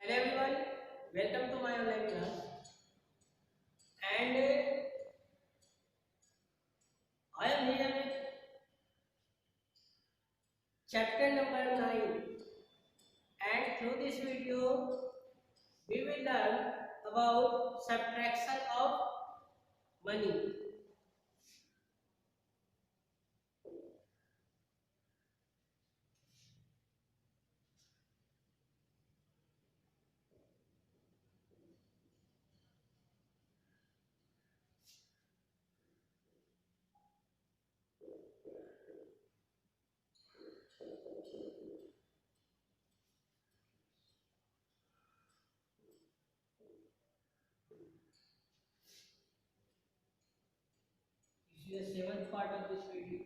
Hello everyone, welcome to my online class. And I am here with chapter number 9. And through this video, we will learn about subtraction of money. This is the seventh part of this video.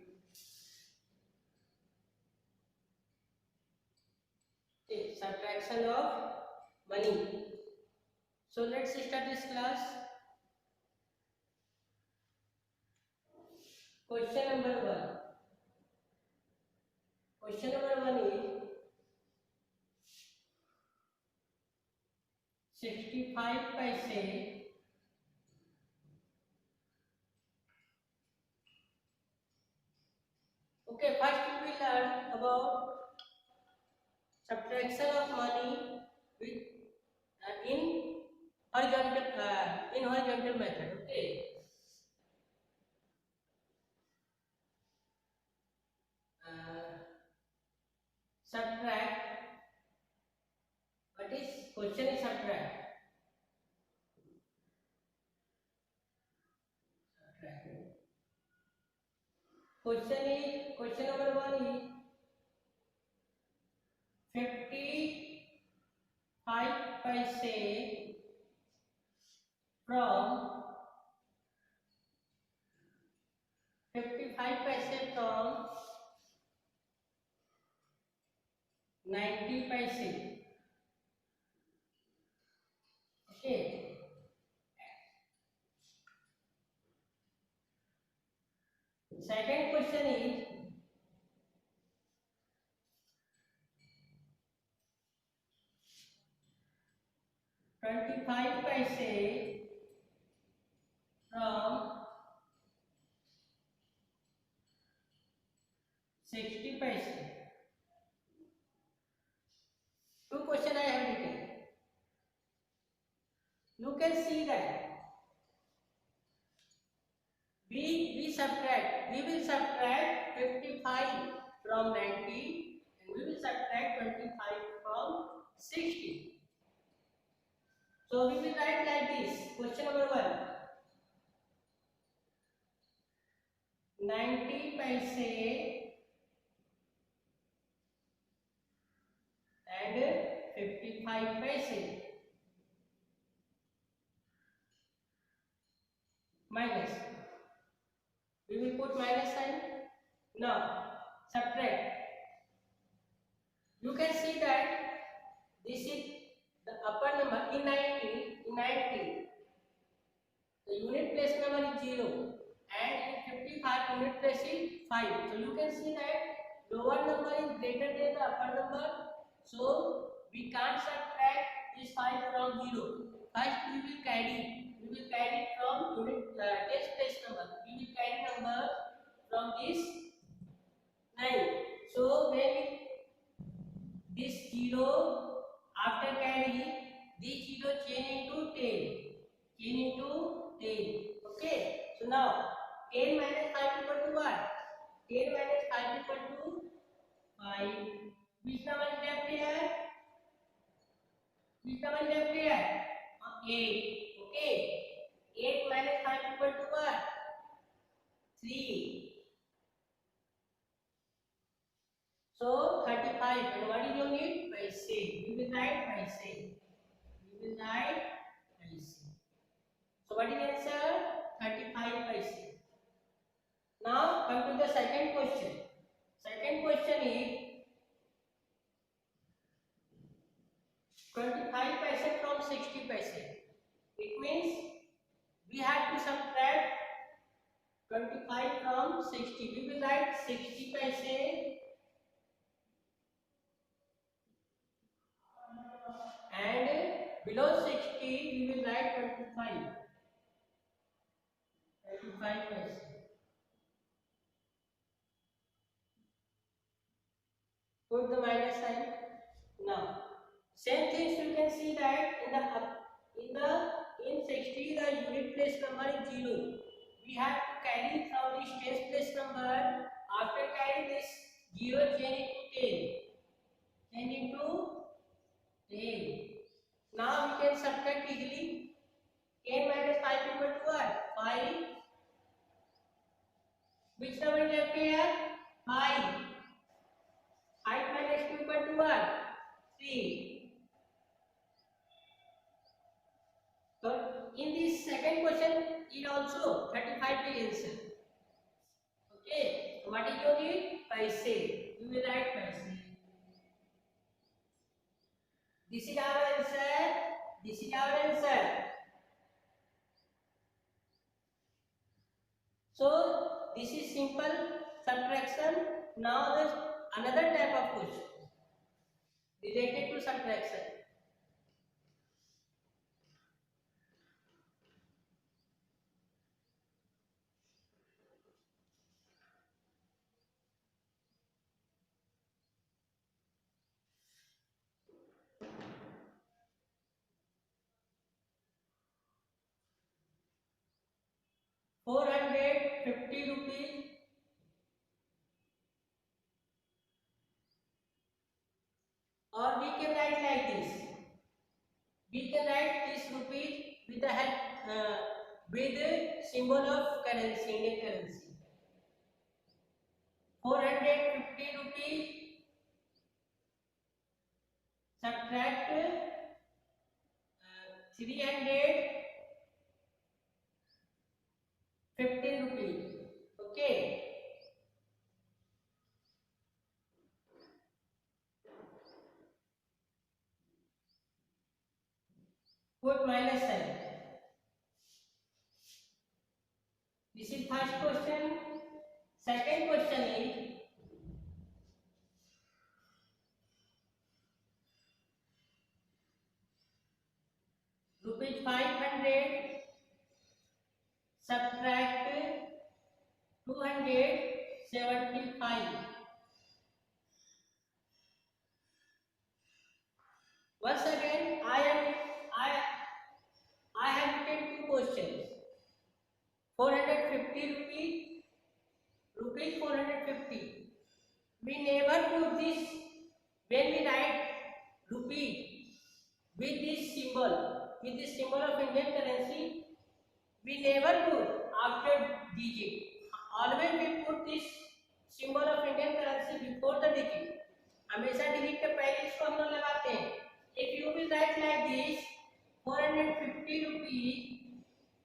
Okay, subtraction of money. So let's start this class. Question number 1. Question number 1 is 65 paise. Okay, first we will learn about subtraction of money with in horizontal method. Okay, subtract. What is question? Is subtract. Subtract. Question number 1 is 55 paise from 55 paise from 90 paise. Okay. Second question is 25 paise from 60 paise. Two question I have written. You can see that we will subtract 55 from 90 and we will subtract 25 from 60. So we will write like this. Question number 1. 90 paise and 55 paise minus. We will put minus sign. Now subtract. You can see that this is the upper number in 90. The unit place number is 0 and in 55 unit place is 5. So you can see that lower number is greater than the upper number. So we can't subtract this 5 from 0. First we will carry from unit test place number. We will carry number from this 9. So when this 0 after carry, this 0 change into 10. Okay. So now 10 minus 5 equal to what? 10 minus 5 equal to 5. Which number is left here? 8. Okay. 8 minus 5 equal to what? 3. So 35. And what is unit? Paise. We will write paise. So what is the answer? 35 paise. Now come to the second question. Second question is 25 paise from 60 paise. It means we have to subtract 25 from 60. We will write 60 paise and Below 60 we will write 25. 25 paise. Put the minus sign. Now same things you can see that in 60 the unit place number is 0. We have to carry from this tens place number. After carrying this 0 change into 10. Change into 10. Now we can subtract easily. 10 minus 5 equal to what? 5. Which number is left here? 5. 5 minus 2 equal to what? 3. So in this second question, it also 35 will answer. Okay. So what is your need? Paise. You will write paise. This is our answer. This is our answer. So this is simple subtraction. Now there's another type of question related to subtraction. ₹450 or we can write like this. We can write this rupees with the help with the symbol of currency, Indian currency. 450 rupees subtract 315 rupees. Okay. Put minus sign. This is first question. Second question is rupees 500 subtract 275. Once again, I have written two questions. 450 rupees 450. We never put this when we write rupee with this symbol of Indian currency. We never put after digit. Always we put this symbol of Indian currency before the digit. हमेशा digit के पहले इसको हम लोग लगाते हैं. If you will write like this 450 rupees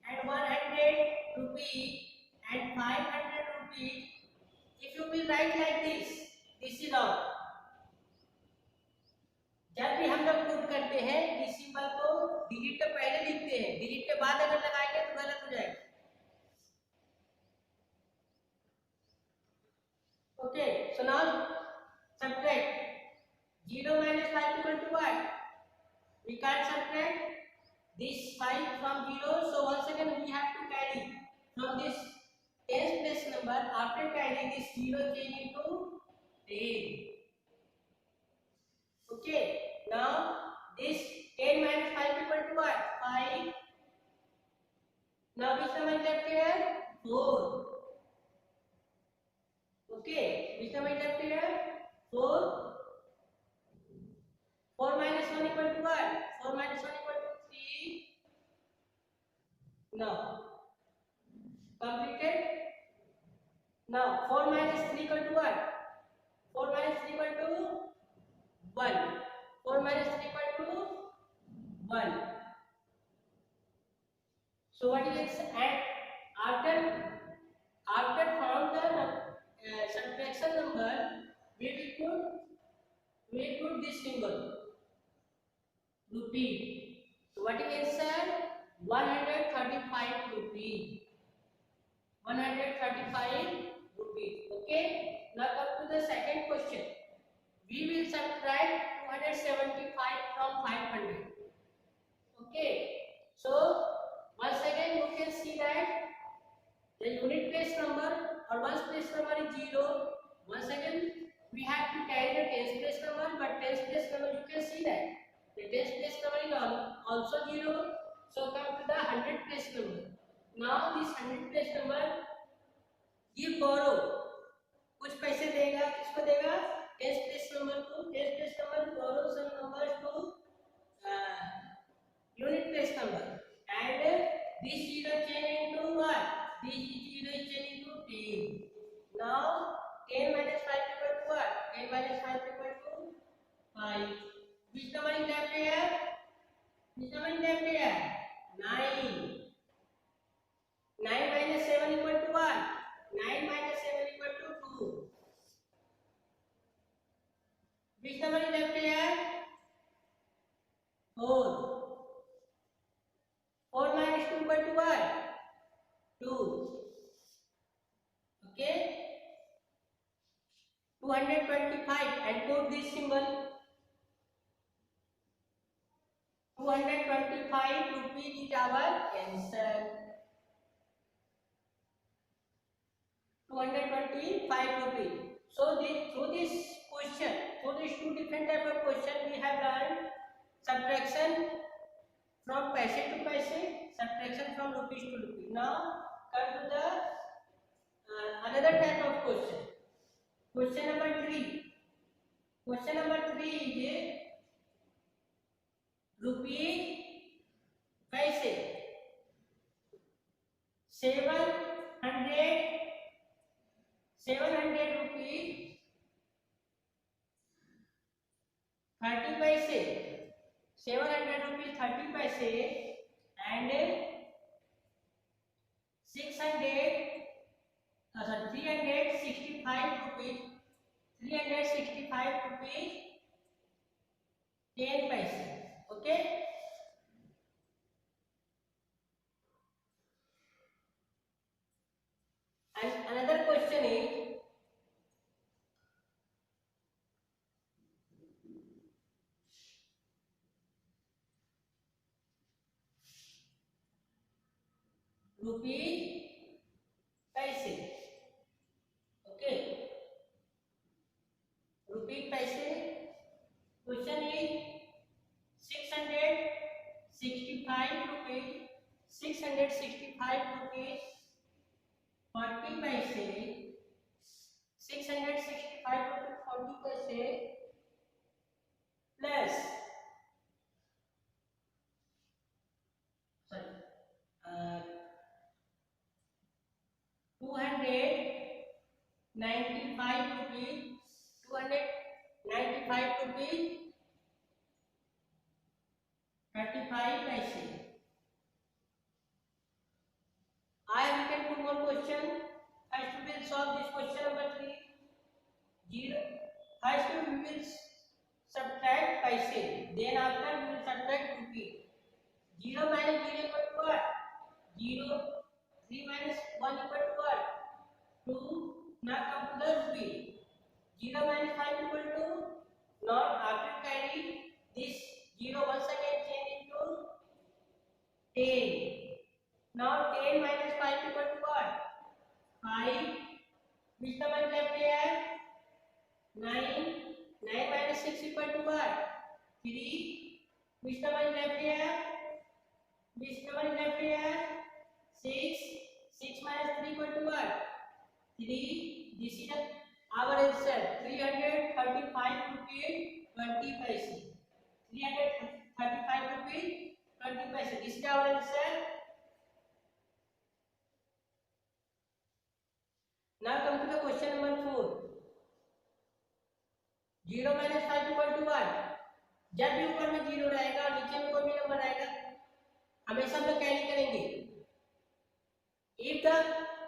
and 100 rupees and 500 rupees, if you will write like this is all. जब भी हम लोग पुट करते हैं इस सिंबल को डिजिट के पहले लिखते हैं, डिजिट के बाद अगर लगाएंगे तो गलत हो जाएगा. Okay, so now subtract 0 minus 5 equal to what? We can't subtract this 5 from 0, so once again we have to carry from this tens place number. After carrying this 0 change into 10. Okay, now this 10 minus 5 equal to what? 5. Now which number is left here? 4. Okay, which number is left here? 4. 4 minus 1 equal to what? 4 minus 1 equal to 3. Now, completed. Now, 4 minus 3 equal to what? 4 minus 3 equal to 1. 4 minus 3 equal to 1. So what is this? And after from the subtraction number, we will put this symbol rupee. So what is answer? 135 rupees. 135 rupees. Okay. Now come to the second question. We will subtract 275 from 500. Okay, so once again you can see that the unit place number or ones place number is 0. Once again we have to carry the tens place number, but tens place number you can see that the tens place number is also 0. So come to the 100 place number. Now this 100 place number give borrow, कुछ पैसे देगा, किसको देगा, tens place number को. tens place number borrow some numbers to unit place number, and this zero change into what? This zero is change into 10. Now 10 minus 5 equal to what? 10 minus 5 equal to 5. Which number is left here? Which number is left here? 9. 9 minus 7 equal to what? 9 minus 7 equal to 2. Which number is left here? 4. 4 minus 2 equal to what? 2. Okay. 225 and put this symbol. 225 rupees is our answer. 225 rupees. So through this question, through these two different type of question, we have learned subtraction from paise to paise, subtraction from rupees to rupees. Now come to the another type of question. Question number 3. Question number 3 is rupees paise 700 rupees 30 paise, 700 rupees 30 paise and 365 rupees 10 paise. Okay, and another question is rupees paise. Okay, rupees paise. Question is 665 rupees 40 paise, 665 rupees 40 paise plus 295 rupees 35 paise. I have written two more question. First we will solve this question number 3. 0. First we will subtract paise, then after we will subtract rupee. 0 minus 0 equal to what? 0. 3 minus 1 equal to what? 2. Now come to the rupee. 0 minus 5 equal to, not after carry this 0 once again change into 10. Now 10 minus 5 equal to what? 5. Which number left here? 9. 9 minus 6 equal to what? 3. Which number left here? Which number left here? 6. 6 minus 3 equal to what? 3. This is our answer. 335 rupees 20 paise. 335 rupees 20 paise. This is our answer. Now come to the question number 4. 0 minus 5 equal to what? जब भी ऊपर में 0 रहेगा और नीचे में कोई भी नंबर आएगा हमेशा हम लोग कैरी करेंगे. If the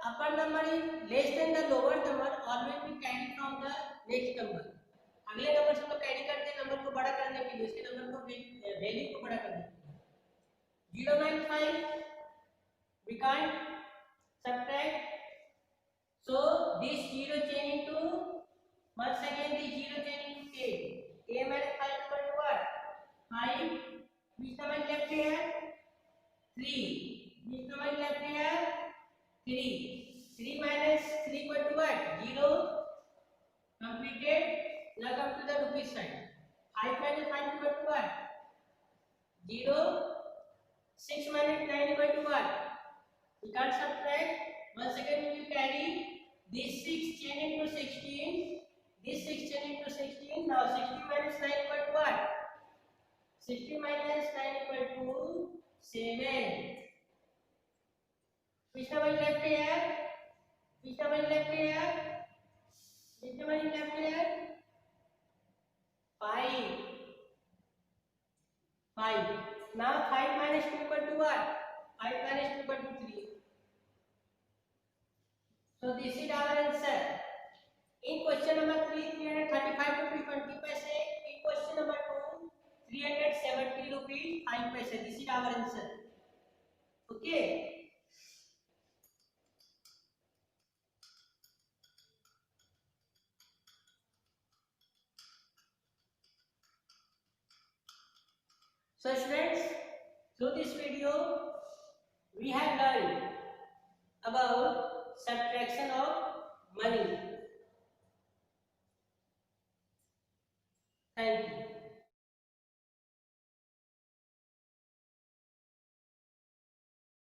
upper number is less than the lower number, always we carry from the next number. अगले नंबर से हम लोग कैरी करते हैं नंबर को बड़ा करने के लिए, उसके नंबर को वैल्यू को बड़ा करने के लिए. 0 minus 5 we can't subtract, so this 0 change into, once again this 0 change into 10. 10 minus 5 equal to what? 5. Which number left here? Now come to the rupees side. 5 minus 5 equal to what? 0. 6 minus 9 equal to what? We can't subtract. Once again we will carry this 6 chain into 16. This 6 chain into 16. Now 16 minus 9 equal to what? 60 minus 9 equal to 7. Which number is left here? Which number is left here? Which number is left here? 5. 5. Now 5 minus 2 equal to what? 5 minus 2 equal to 3. So this is our answer. In question number 3, 335 rupees 20 paise. In question number 2, 370 rupees 5 paise. This is our answer. Okay. So students, through this video, we have learned about subtraction of money. Thank you.